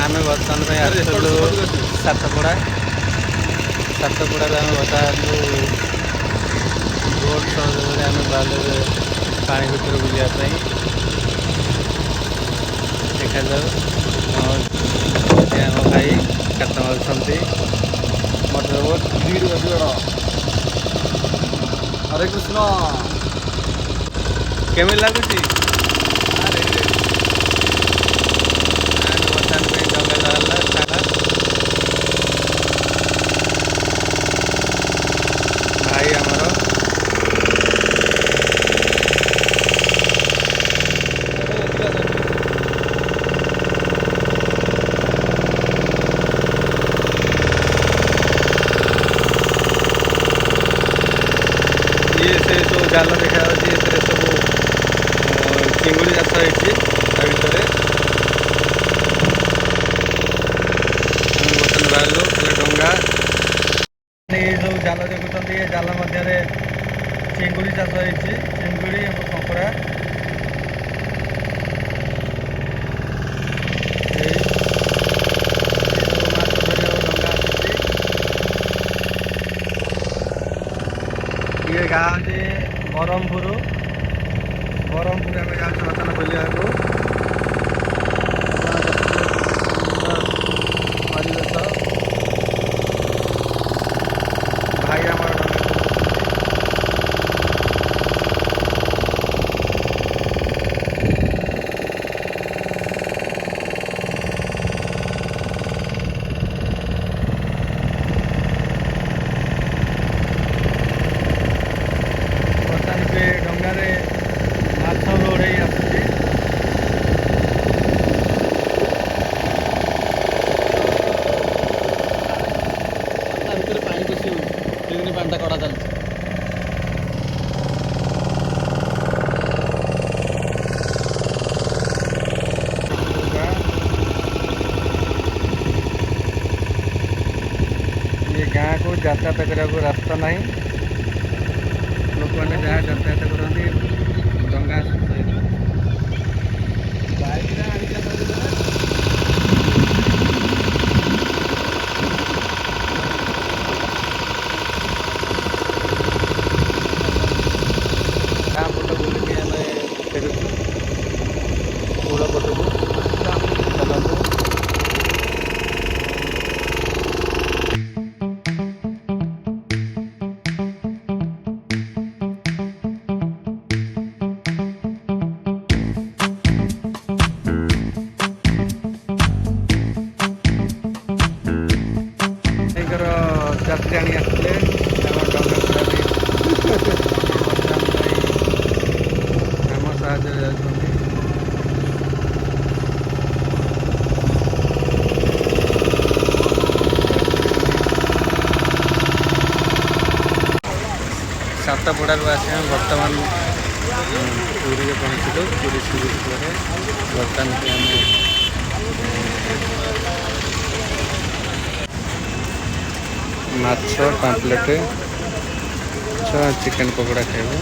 ଆମେ ବର୍ତ୍ତମାନ ପାଇଁ ଆସିଥିଲୁ ସାତପଡ଼ା। ସାତପଡ଼ାରୁ ଆମେ ବର୍ତ୍ତମାନ ବୋଟ୍ ସହଯୋଗରେ ଆମେ ବାହାରିଲୁ ପାଣି ଭିତରେ ବୁଲିବା ପାଇଁ। ଦେଖାଯାଉ ଆମ ଭାଇ କାତ ମାରୁଛନ୍ତି ମଟର ବୋଟ୍। ହରେ କୃଷ୍ଣ। କେମିତି ଲାଗୁଛି? ବର୍ତ୍ତମାନ ପାଇଁ ଡଙ୍ଗା ବାହାରିଲା ସାରା ଭାଇ ଆମର ଇଏ ସେ ସବୁ ଜାଲ ଦେଖାଯାଉଛି। ଏଥିରେ ସବୁ ଚିଙ୍ଗୁଡ଼ି ଚାଷ ହେଇଛି ତା ଭିତରେ। ଆମେ ବର୍ତ୍ତମାନ ବାହାରିଲୁ ହେଲେ ଡଙ୍ଗା ଏ ସବୁ ଜାଲ ଦେଖୁଛନ୍ତି। ଏ ଜାଲ ମଧ୍ୟରେ ଚିଙ୍ଗୁଡ଼ି ଚାଷ ହେଇଛି, ଚିଙ୍ଗୁଡ଼ି ଏବଂ କଙ୍କଡ଼ା। ये गाँव जे बरहमपुर ଆମେ ଯାଉଛୁ ବର୍ତ୍ତମାନ ବୁଲିବାକୁ। ପରିବେଶ ଭାଇ ଆମର ଡଙ୍ଗାରେ ମାଛ ଲୋଡ଼େଇ ଆସୁଛି। ତା ଭିତରେ ପାଣି ପଶି ହେଉଛି, ସେଇଦିନ ପାଣିଟା କଡ଼ା ଚାଲିଛି। ये गाँ को यातायात କରିବାକୁ ରାସ୍ତା ନାହିଁ। ଲୋକମାନେ ଯାହା ଯାତାୟାତ କରନ୍ତି ଡଙ୍ଗା ସହିତ। ବାଇକ୍ଟା ଆଣିକି ଆସିଲା। ଗାଁ ପଟ ବୁଲିକି ଆମେ ଫେରୁଛୁ କୂଳ ପଟକୁ। ଚାଲନ୍ତୁ। ଭାଇଙ୍କର ଯାତ୍ରୀ ଆଣି ଆସିଥିଲେ ଆମ ଡଙ୍ଗା ଚଳାଇ ଆମ ସାହାଯ୍ୟରେ ଯାଉଛନ୍ତି। ସାତପଡ଼ାରୁ ଆସି ଆମେ ବର୍ତ୍ତମାନ ପୁରୀରେ ପହଞ୍ଚିଲୁ। ପୁରୀ ସି ବିଚ୍ ପରେ ବର୍ତ୍ତମାନ ଆମେ ମାଛ ପାମ୍ପଲେଟ୍ ଚିକେନ୍ ପକୋଡ଼ା ଖାଇବୁ।